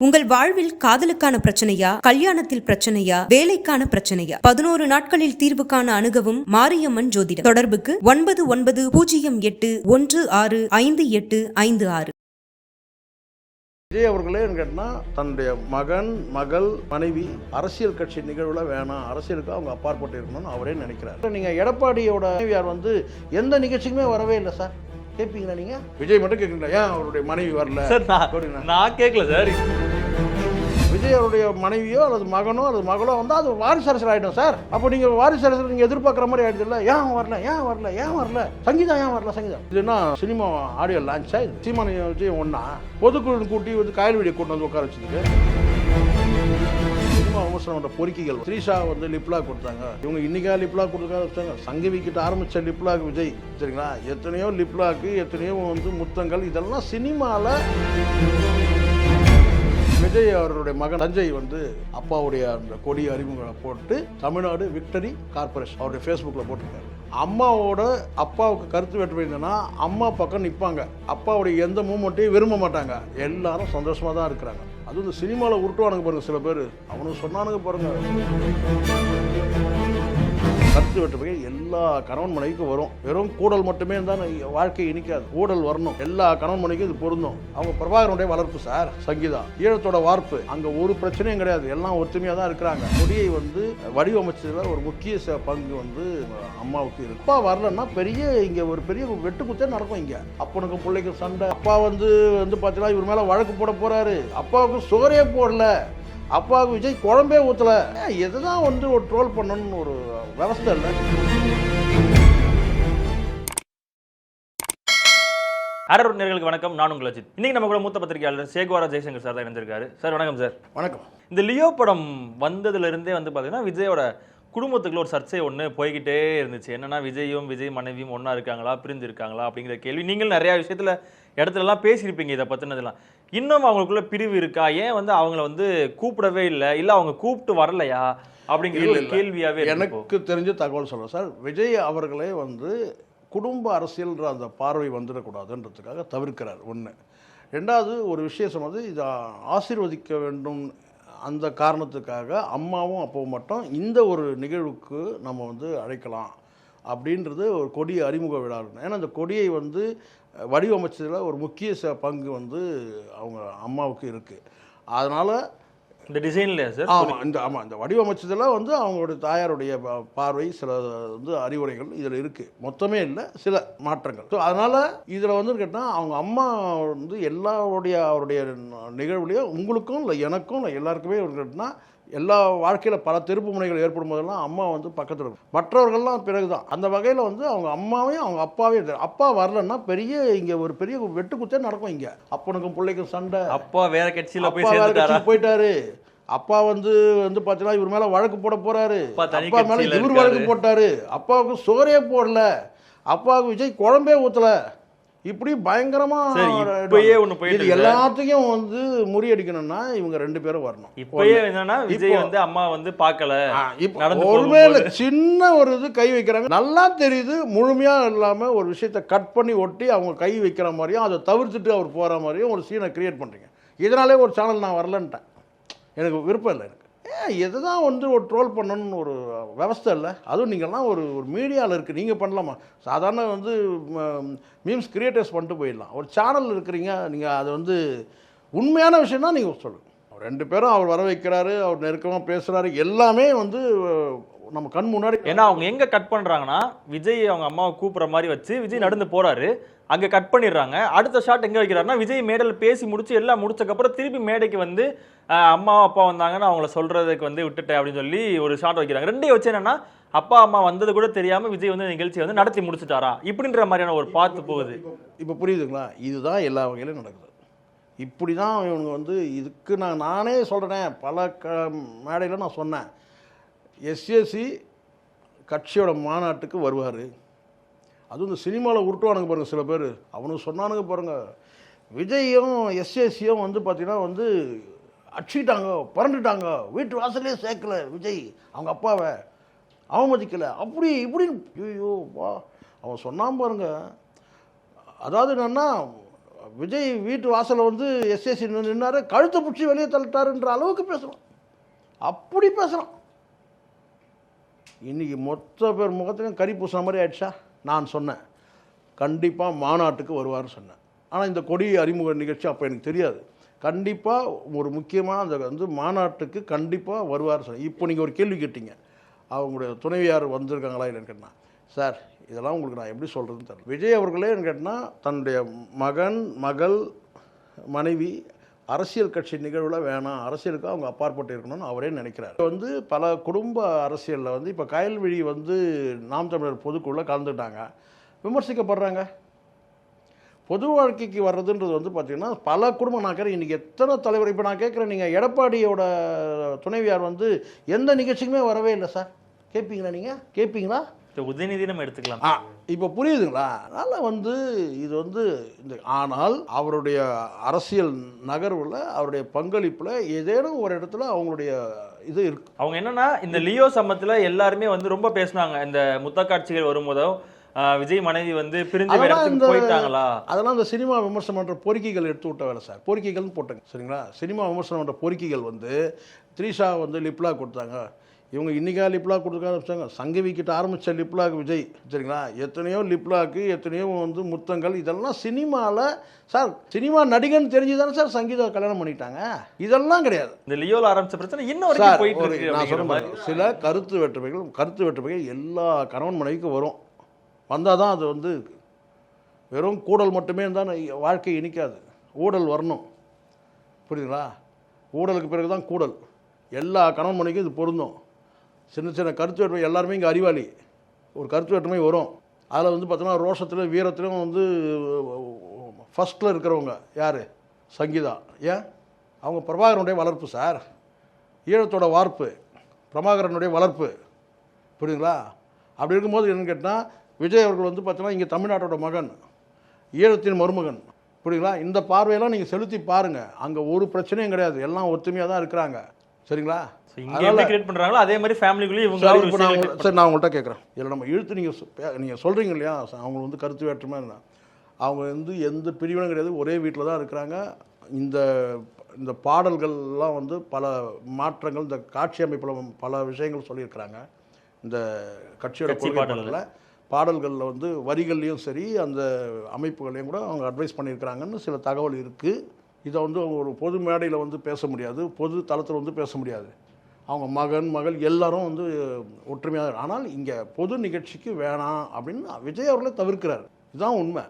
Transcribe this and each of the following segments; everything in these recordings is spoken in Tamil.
உங்கள் வாழ்வில் காதலுக்கான பிரச்சனையா, கல்யாணத்தில் பிரச்சனையா, வேலைக்கான பிரச்சனையா? 11 நாட்களில் தீர்வு காண அணுகவும் மாரியம்மன் ஜோதிடம். தொடர்புக்கு 9908165856. விஜய் அவர்களே கேட்டா தன்னுடைய மகன், மகள், மனைவி அரசியல் கட்சி நிகழ்வுல வேணாம், அரசியலுக்கு அவங்க அப்பாற்பட்டு இருக்கணும்னு அவரே நினைக்கிறார். நீங்க எடப்பாடியோட மனைவியார் எந்த நிகழ்ச்சிக்குமே வரவே இல்லை சார். கேட்பீங்களா நீங்க? விஜய் மட்டும் கேட்குறீங்களா? ஏன் அவருடைய மனைவி வரல சார்? நான் கேட்கல சார். விஜய் அவருடைய மனைவியோ அல்லது மகனோ அல்லது மகளோ அது வாரிசு அரசியல் ஆகிடும் சார். அப்போ நீங்கள் வாரிசு அரசியல் நீங்கள் எதிர்பார்க்குற மாதிரி ஆகிடுது இல்லை. ஏன் வரல சங்கீதா ஏன் வரல சங்கீதா? இதுனா சினிமா ஆடியோ லான்ச்சா? இது சீமான விஜய் ஒன்றா பொதுக்குழு கூட்டி காயல் வீடியோ கூட்டு உட்கார வச்சுருக்கு. சினிமா விமர்சனம் பொறுக்கிகள் த்ரீஷா லிப்லாக் கொடுத்தாங்க. இவங்க இன்னைக்கா லிப்லாக் கொடுத்தாங்க. சங்கவி கிட்ட ஆரம்பிச்ச லிப்லாக் விஜய், சரிங்களா? எத்தனையோ லிப்லாக்கு, எத்தனையோ முத்தங்கள், இதெல்லாம் சினிமாவில். விஜய் அவருடைய மகன் சஞ்சய் அப்பாவுடைய அந்த கொடி அறிமுகம் போட்டு தமிழ்நாடு விக்டரி கார்பரேஷன் அவருடைய ஃபேஸ்புக்கில் போட்டிருக்காரு. அம்மாவோட அப்பாவுக்கு கருத்து வேற்றுமை இருந்ததுன்னா அம்மா பக்கம் நிற்பாங்க. அப்பாவுடைய எந்த மூமெண்ட்டையும் விரும்ப மாட்டாங்க. எல்லாரும் சந்தோஷமாக தான் இருக்கிறாங்க. அது இந்த சினிமாவில் உருட்டுவானுங்க பாருங்க சில பேர். அவனுக்கு சொன்னானுங்க பாருங்க, கருத்து வேற்றுமை எல்லா கணவன் மனைவிக்கும் வரும். வெறும் கூடல் மட்டுமே தான் வாழ்க்கை இனிக்காது. கூடல் வரணும். எல்லா கணவன் மனைவிக்கும் இது பொருந்தும். அவங்க பிரபாகரனுடைய வளர்ப்பு சார், சங்கீதா ஈழத்தோட வார்ப்பு. அங்க ஒரு பிரச்சனையும் கிடையாது. எல்லாம் ஒற்றுமையா தான் இருக்கிறாங்க. கொடியை வடிவமைச்சதுல ஒரு முக்கிய பங்கு அம்மாவுக்கு இருக்கு. அப்பா வரலன்னா இங்க ஒரு பெரிய வெட்டுக்குத்தே நடக்கும். இங்க அப்பனுக்கும் பிள்ளைக்கும் சண்டை. அப்பா பாத்தீங்கன்னா இவர் மேல வழக்கு போட போறாரு. அப்பாவுக்கு சுகரே போடல, அப்பாவுக்கு விஜய் குழம்பே ஊற்றல. எதுதான் ஒரு ட்ரோல் பண்ணணும்னு ஒரு விவசாயம் இல்லை. ஆரர் நேயர்களுக்கு வணக்கம். நான் உங்கள் அஜித். இன்னைக்கு நம்ம கூட மூத்த பத்திரிகையாளர் சேகுவாரா ஜெய்சங்கர் சார் தான் இணைந்திருக்காரு. சார் வணக்கம் சார். வணக்கம். இந்த லியோ படம் வந்ததுல இருந்தே பார்த்தீங்கன்னா விஜயோட குடும்பத்துக்குள்ள ஒரு சர்ச்சை ஒன்று போய்கிட்டே இருந்துச்சு. என்னன்னா விஜயும் விஜய் மனைவியும் ஒன்றா இருக்காங்களா, பிரிஞ்சு இருக்காங்களா அப்படிங்கிற கேள்வி. நீங்கள் நிறைய விஷயத்துல இடத்துலலாம் பேசியிருப்பீங்க இதை பற்றினதெல்லாம். இன்னும் அவங்களுக்குள்ள பிரிவு இருக்கா? ஏன் அவங்கள கூப்பிடவே இல்லை, இல்லை அவங்க கூப்பிட்டு வரலையா அப்படிங்கிற கேள்வியாகவே எனக்கு தெரிஞ்ச தகவல் சொல்கிறேன் சார். விஜய் அவர்களே குடும்ப அரசியல்ன்ற அந்த பார்வை வந்துடக்கூடாதுன்றதுக்காக தவிர்க்கிறார். ஒன்று. ரெண்டாவது ஒரு விஷயம் சொன்னது, இதை ஆசீர்வதிக்க வேண்டும். அந்த காரணத்துக்காக அம்மாவும் அப்பாவும் மட்டும் இந்த ஒரு நிகழ்வுக்கு நம்ம அழைக்கலாம் அப்படின்றது ஒரு கொடியை அறிமுக விழா. ஏன்னா அந்த கொடியை வடிவமைச்சதில் ஒரு முக்கிய பங்கு அவங்க அம்மாவுக்கு இருக்குது. அதனால் இந்த டிசைன்லையா சார்? இந்த வடிவமைச்சதில் அவங்களுடைய தாயாருடைய பார்வை, சில அறிவுரைகள் இதில் இருக்குது. மொத்தமே இல்லை, சில மாற்றங்கள். ஸோ அதனால் இதில் கேட்டால் அவங்க அம்மா அவருடைய நிகழ்வுலையும் உங்களுக்கும் இல்லை எனக்கும் இல்லை எல்லாருக்குமே கேட்டால் எல்லா வாழ்க்கையில் பல திருப்பு முனைகள் ஏற்படும் போதெல்லாம் அம்மா பக்கத்தில் இருக்கும். மற்றவர்கள்லாம் பிறகுதான். அந்த வகையில் அவங்க அம்மாவையும் அவங்க அப்பாவையும், அப்பா வரலன்னா இங்கே ஒரு பெரிய வெட்டுக்குத்தே நடக்கும். இங்கே அப்பனுக்கும் பிள்ளைக்கும் சண்டை. அப்பா வேற கட்சியில் போயிட்டாரு. அப்பா பார்த்தீங்கன்னா இவர் மேலே வழக்கு போட போறாரு. அப்பா மேலே இவர் வழக்கு போட்டாரு. அப்பாவுக்கு சுகரே போடல, அப்பாவுக்கு விஜய் குழம்பே ஊற்றல. இப்படி பயங்கரமா எல்லாத்தையும் முறியடிக்கணும்னா இவங்க ரெண்டு பேரும் வரணும். இப்பயே என்னன்னா விஜய் அம்மா பார்க்கல, ஒருவேளை சின்ன ஒரு கை வைக்கிறாங்க, நல்லா தெரியுது. முழுமையா இல்லாம ஒரு விஷயத்தை கட் பண்ணி ஒட்டி அவங்க கை வைக்கிற மாதிரியும் அதை தவிர்த்துட்டு அவர் போற மாதிரியும் ஒரு சீனை கிரியேட் பண்றீங்க. இதனாலே ஒரு சேனல் நான் வரலன்ட்டேன். எனக்கு விருப்பம் இல்லை. எனக்கு எதுதான் ஒரு ட்ரோல் பண்ணணும்னு ஒரு விவசாயம் இல்லை. அதுவும் நீங்கள்லாம் ஒரு மீடியாவில் இருக்குது, நீங்கள் பண்ணலாமா? சாதாரண மீம்ஸ் கிரியேட்டர்ஸ் பண்ணிட்டு போயிடலாம். ஒரு சேனல் இருக்கிறீங்க, நீங்கள் அது உண்மையான விஷயம்னா நீங்கள் சொல்லுங்கள். ரெண்டு பேரும் அவர் வர வைக்கிறாரு, அவர் நெருக்கமாக பேசுகிறாரு, எல்லாமே நம்ம கண் முன்னாடி. ஏன்னா அவங்க எங்கே கட் பண்ணுறாங்கன்னா, விஜய் அவங்க அம்மாவை கூப்பிட்ற மாதிரி வச்சு விஜய் நடந்து போகிறாரு, அங்கே கட் பண்ணிடுறாங்க. அடுத்த ஷாட் எங்கே வைக்கிறாருன்னா, விஜய் மேடையில் பேசி முடிச்சு எல்லாம் முடிச்சக்கப்புறம் திருப்பி மேடைக்கு அம்மா அப்பா வந்தாங்கன்னு அவங்கள சொல்கிறதுக்கு விட்டுட்டேன் அப்படின்னு சொல்லி ஒரு ஷாட் வைக்கிறாங்க. ரெண்டையும் வச்சு என்னன்னா, அப்பா அம்மா வந்தது கூட தெரியாமல் விஜய் நிகழ்ச்சியை நடத்தி முடிச்சுட்டாரா இப்படின்ற மாதிரியான ஒரு பார்த்து போகுது. இப்போ புரியுதுங்களா? இதுதான் எல்லா வகையிலும் நடக்குது. இப்படி தான் இவங்க இதுக்கு நானே சொல்கிறேன். பல மேடையில் நான் சொன்னேன், எஸ்எஸ்சி கட்சியோட மாநாட்டுக்கு வருவார். அதுவும் இந்த சினிமாவில் உருட்டுவானுங்க பாருங்கள் சில பேர். அவனுக்கு சொன்னானுங்க பாருங்கள், விஜயும் எஸ்எஸ்சியும் பார்த்தீங்கன்னா அடிச்சுக்கிட்டாங்க, பறந்துட்டாங்க, வீட்டு வாசலே சேர்க்கல விஜய் அவங்க அப்பாவை, அவமதிக்கலை, அப்படி இப்படின்னு. ஐயோ வா அவன் சொன்னான் பாருங்க. அதாவது என்னன்னா, விஜய் வீட்டு வாசலில் வந்து எஸ்எஸ்சி நின்னாரு, கழுத்தை பிடிச்சி வெளியே தள்ளிட்டாருன்ற அளவுக்கு பேசுகிறோம். அப்படி பேசுகிறோம். இன்றைக்கி மொத்த பேர் முகத்துக்கும் கறி பூசின மாதிரி ஆயிடுச்சா? நான் சொன்னேன் கண்டிப்பாக மாநாட்டுக்கு வருவார்னு சொன்னேன். ஆனால் இந்த கொடி அறிமுக நிகழ்ச்சி அப்போ எனக்கு தெரியாது. கண்டிப்பாக ஒரு முக்கியமான அந்த வந்து மாநாட்டுக்கு கண்டிப்பாக வருவார் சொன்னேன். இப்போ நீங்கள் ஒரு கேள்வி கேட்டீங்க, அவங்களுடைய துணைவியார் வந்திருக்காங்களா இல்லைன்னு கேட்டால், சார் இதெல்லாம் உங்களுக்கு நான் எப்படி சொல்கிறதுன்னு தெரியல. விஜய் அவர்களே கேட்டால் தன்னுடைய மகன், மகள், மனைவி அரசியல் கட்சி நிகழ்வில் வேணாம், அரசியலுக்கு அவங்க அப்பாற்பட்டு இருக்கணும்னு அவரே நினைக்கிறார். வந்து பல குடும்ப அரசியலில் வந்து இப்போ கயல்விழி வந்து நாம் தமிழர் பொதுக்குழுவில் கலந்துட்டாங்க, விமர்சிக்கப்படுறாங்க. பொது வாழ்க்கைக்கு வர்றதுன்றது வந்து பார்த்திங்கன்னா பல குடும்பம் நான் கேட்குறேன். இன்றைக்கி எத்தனை தலைவர், இப்போ நான் கேட்குறேன், நீங்கள் எடப்பாடியோட துணைவியார் வந்து எந்த நிகழ்ச்சிக்குமே வரவே இல்லை சார், கேட்பீங்களா? நீங்கள் கேட்பீங்களா? உதயநிதி நம்ம எடுத்துக்கலாம். இப்போ புரியுதுங்களா? அதனால் வந்து இது வந்து இந்த, ஆனால் அவருடைய அரசியல் நகர்வில் அவருடைய பங்களிப்பில் ஏதேனும் ஒரு இடத்துல அவங்களுடைய இது இருக்கு. அவங்க என்னன்னா இந்த லியோ சம்பத்தில் எல்லாருமே வந்து ரொம்ப பேசினாங்க. இந்த முத்த காட்சிகள் வரும்போதோ விஜய் மனைவி வந்து பிரிஞ்சு போயிட்டாங்களா, அதெல்லாம் இந்த சினிமா விமர்சனம் பண்ணுற பொறுக்கிகள் எடுத்து விட்ட வேலை சார். பொறுக்கிகள்னு போட்டாங்க சரிங்களா. சினிமா விமர்சனம் பண்ணுற பொறுக்கிகள் வந்து த்ரீஷா வந்து லிப்லாக் கொடுத்தாங்க, இவங்க இன்றைக்கா லிப்லாக் கொடுத்துருக்காங்க, சங்கவிக்கிட்ட ஆரம்பித்த லிப்லாக் விஜய் சரிங்களா. எத்தனையோ லிப்லாக்கு, எத்தனையோ வந்து முத்தங்கள், இதெல்லாம் சினிமாவில் சார். சினிமா நடிகன்னு தெரிஞ்சு தானே சார் சங்கீதா கல்யாணம் பண்ணிட்டாங்க. இதெல்லாம் கிடையாது. இந்த லியோவில் ஆரம்பித்த பிரச்சனை இன்னும் வரைக்கும் போயிட்டு இருக்கு. நான் சொன்ன மாதிரி சில கருத்து வேற்றுமைகள் எல்லா கணவன் மனைவிக்கும் வரும். வந்தால் தான் அது வந்து வெறும் கூடல் மட்டுமே இருந்தால் வாழ்க்கை இனிக்காது, ஊடல் வரணும். புரியுதுங்களா? ஊடலுக்கு பிறகு தான் கூடல். எல்லா கணவன் மனைவிக்கும் இது பொருந்தும். சின்ன சின்ன கருத்து வேற்றுமை, எல்லாருமே இங்கே அறிவாளி, ஒரு கருத்து வேற்றுமை வரும். அதில் வந்து பார்த்தோன்னா ரோஷத்திலும் வீரத்திலும் வந்து ஃபஸ்ட்டில் இருக்கிறவங்க யார்? சங்கீதா. ஏன்? அவங்க பிரபாகரனுடைய வளர்ப்பு சார், ஈழத்தோட வார்ப்பு, பிரபாகரனுடைய வளர்ப்பு. புரியுதுங்களா? அப்படி இருக்கும்போது என்னன்னு கேட்டால் விஜய் அவர்கள் வந்து பார்த்தோன்னா இங்கே தமிழ்நாட்டோட மகன், ஈழத்தின் மருமகன். புரியுங்களா? இந்த பார்வையெல்லாம் நீங்கள் செலுத்தி பாருங்கள், அங்கே ஒரு பிரச்சனையும் கிடையாது, எல்லாம் ஒத்துமையாக தான் இருக்கிறாங்க சரிங்களா. பண்றாங்களோ அதே மாதிரி ஃபேமிலிக்குள்ளேயே இவங்க. சரி, நான் உங்கள்கிட்ட கேட்குறேன், இதில் நம்ம இழுத்து நீங்கள் சொல்கிறீங்க இல்லையா, அவங்க வந்து கருத்து வேற்றுமை, அவங்க வந்து எந்த பிரிவினும் கிடையாது, ஒரே வீட்டில் தான் இருக்கிறாங்க. இந்த பாடல்கள்லாம் வந்து பல மாற்றங்கள், இந்த காட்சி அமைப்பில் பல விஷயங்கள் சொல்லியிருக்கிறாங்க. இந்த கட்சியோட பாடல்களில் வந்து வரிகள்லையும் சரி, அந்த அமைப்புகளையும் கூட அவங்க அட்வைஸ் பண்ணியிருக்கிறாங்கன்னு சில தகவல் இருக்குது. இதை வந்து ஒரு பொது மேடையில் வந்து பேச முடியாது, பொது தளத்தில் வந்து பேச முடியாது. அவங்க மகன், மகள் எல்லாரும் வந்து ஒற்றுமையாக. ஆனால் இங்கே பொது நிகழ்ச்சிக்கு வேணாம் அப்படின்னு விஜய் அவர்களே தவிர்க்கிறார். இதுதான் உண்மை.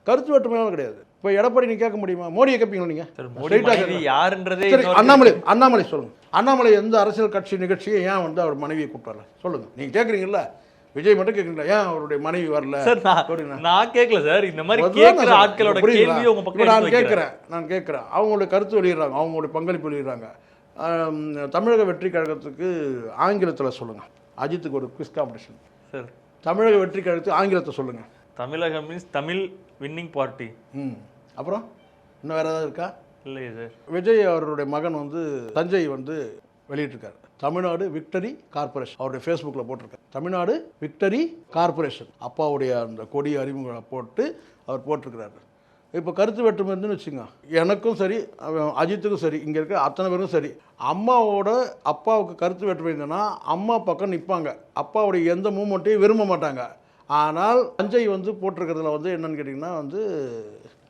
கருத்து வேற்றுமையாக கிடையாது. இப்போ எடப்பாடி நீ கேட்க முடியுமா? மோடியை கேட்பீங்களா நீங்கள்? யாருன்றதே அண்ணாமலை சொல்லுங்கள். அண்ணாமலை எந்த அரசியல் கட்சி நிகழ்ச்சியை ஏன் வந்து அவர் மனைவியை கூப்பிடல சொல்லுங்கள். நீங்கள் கேட்குறீங்களா? விஜய் மட்டும் கேட்குறீங்களா, ஏன் அவருடைய மனைவி வரல? நான் கேட்கல சார். இந்த மாதிரி கேட்குற ஆட்களோட கேள்வி உங்க பக்கம் நான் கேட்குறேன். அவங்களுடைய கருத்து வெளியிடுறாங்க, அவங்களுடைய பங்களிப்பு வெளியிடுறாங்க. தமிழக வெற்றி கழகத்துக்கு ஆங்கிலத்தில் சொல்லுங்கள். அஜித்துக்கு ஒரு குவிஸ் காம்படிஷன் சார். தமிழக வெற்றி கழகத்துக்கு ஆங்கிலத்தை சொல்லுங்கள். தமிழகம் மீன்ஸ் தமிழ் வின்னிங் பார்ட்டி. அப்புறம் இன்னும் வேறு ஏதாவது இருக்கா? இல்லையே சார். விஜய் அவருடைய மகன் வந்து தஞ்சை வந்து வெளியிட்டிருக்காரு, தமிழ்நாடு விக்டரி கார்பரேஷன். அவருடைய ஃபேஸ்புக்கில் போட்டிருக்காரு, தமிழ்நாடு விக்டரி கார்பரேஷன். அப்பாவுடைய அந்த கொடி அறிமுகம் போட்டு அவர் போட்டிருக்கிறாரு. இப்போ கருத்து வேற்றுமை இருந்துன்னு வச்சுங்க, எனக்கும் சரி, அஜித்துக்கும் சரி, இங்கே இருக்க அத்தனை பேருக்கும் சரி, அம்மாவோட அப்பாவுக்கு கருத்து வேற்றுமை இருந்ததுன்னா அம்மா பக்கம் நிற்பாங்க, அப்பாவுடைய எந்த மூமெண்ட்டையும் விரும்ப மாட்டாங்க. ஆனால் தஞ்சை வந்து போட்டிருக்கிறதுல வந்து என்னென்னு கேட்டிங்கன்னா வந்து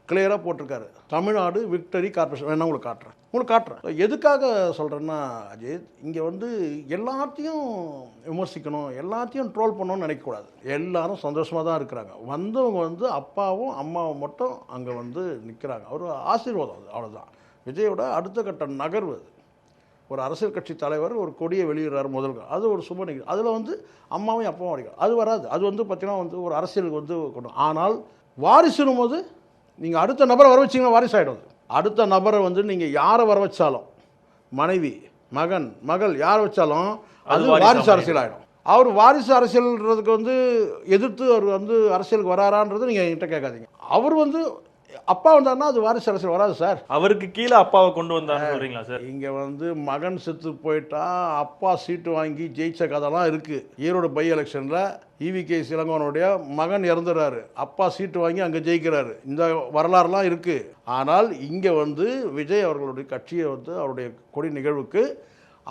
கிளியராக போட்டிருக்காரு, தமிழ்நாடு விக்டரி கார்பரேஷன். வேணா உங்களுக்கு காட்டுறேன். எதுக்காக சொல்கிறேன்னா அஜித், இங்கே வந்து எல்லாத்தையும் விமர்சிக்கணும், எல்லாத்தையும் ட்ரோல் பண்ணணும்னு நினைக்கக்கூடாது. எல்லாரும் சந்தோஷமாக தான் இருக்கிறாங்க. வந்தவங்க வந்து அப்பாவும் அம்மாவும் மட்டும் அங்கே வந்து நிற்கிறாங்க. ஒரு ஆசீர்வாதம், அது அவ்வளோதான். விஜயோட அடுத்த கட்ட நகர்வு அது. ஒரு அரசியல் கட்சி தலைவர் ஒரு கொடியை வெளியிடுறாரு முதல், அது ஒரு சுப நிகழ்ச்சி. அதில் வந்து அம்மாவையும் அப்பாவும் அடிக்கிறார், அது வராது. அது வந்து பார்த்திங்கன்னா வந்து ஒரு அரசியலுக்கு வந்து கொண்டு. ஆனால் வாரிசுனும் போது நீங்கள் அடுத்த நபரை வர வச்சிங்கன்னா வாரிசு ஆகிடும். அடுத்த நபரை வந்து நீங்கள் யாரை வர வச்சாலும், மனைவி, மகன், மகள் யாரை வச்சாலும் அது வாரிசு அரசியல் ஆகிடும். அவர் வாரிசு அரசியல்ன்றதுக்கு வந்து எதிர்த்து அவர் வந்து அரசியலுக்கு வராரான்றது நீங்கள் என்கிட்ட கேட்காதீங்க. அவர் வந்து அப்பா வந்தாருன்னா அது வாரிசு அரசியல் வராது சார். அவருக்கு கீழே அப்பாவை கொண்டு வந்தாருன்னு சொல்றீங்களா சார்? இங்கே வந்து மகன் செத்து போயிட்டா அப்பா சீட்டு வாங்கி ஜெயிச்ச கதைலாம் இருக்குது. ஈரோடு பை எலெக்ஷனில் EVK இளங்கோவனுடைய மகன் இறந்துடுறாரு, அப்பா சீட்டு வாங்கி அங்கே ஜெயிக்கிறாரு. இந்த வரலாறுலாம் இருக்குது. ஆனால் இங்கே வந்து விஜய் அவர்களுடைய கட்சியை வந்து அவருடைய கொடி நிகழ்வுக்கு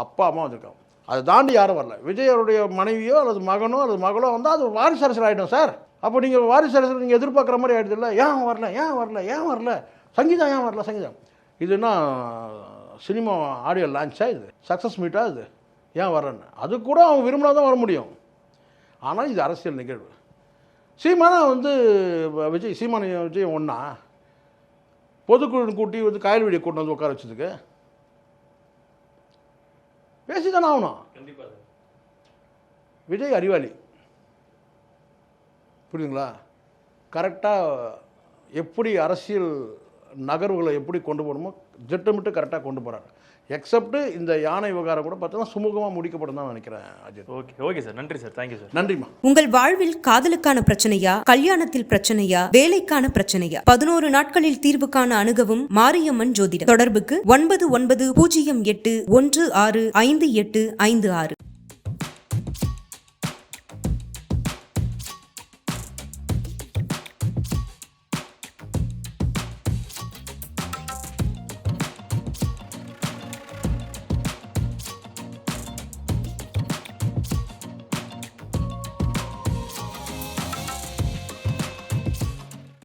அப்பா அம்மா வந்திருக்காங்க. அதை தாண்டி யாரும் வரல. விஜய் அவருடைய மனைவியோ அல்லது மகனோ அல்லது மகளோ வந்தால் அது வாரிசு அரசியல் ஆகிடும் சார். அப்போ நீங்கள் வாரிசு அரசியல் நீங்கள் எதிர்பார்க்குற மாதிரி ஆகிடுது இல்லை. ஏன் வரல, ஏன் வரல, ஏன் வரல, சங்கீதா ஏன் வரல, சங்கீதா இதுனா சினிமா ஆடியோ லான்ச்சா, இது சக்ஸஸ் மீட்டா, இது ஏன் வரேன்னு அது கூட அவங்க விரும்பினா தான் வர முடியும். ஆனால் இது அரசியல் நிகழ்வு. சீமானா வந்து விஜய் சீமான விஜய் ஒன்றா பொதுக்குழு கூட்டி வந்து காயல் வீடியோ கூட்டு வந்து உட்கார வச்சதுக்கு பேசி தானே ஆகணும். விஜய் அறிவாளி, புரியுதுங்களா? கரெக்டாக எப்படி அரசியல் நகர்வுகளை எப்படி கொண்டு போகணுமோ திட்டமிட்டு கரெக்டாக கொண்டு போகிறாரு. எக்ஸப்ட் இந்த யானை விவகாரம் கூட பார்த்தோன்னா சுமூகமாக முடிக்கப்படும் தான் நினைக்கிறேன் அஜித். ஓகே சார், நன்றி சார், தேங்க்யூ சார். நன்றிம்மா. உங்கள் வாழ்வில் காதலுக்கான பிரச்சனையா, கல்யாணத்தில் பிரச்சனையா, வேலைக்கான பிரச்சனையா, 11 நாட்களில் தீர்வு காண அணுகவும் மாரியம்மன் ஜோதிடம். தொடர்புக்கு 9908165856.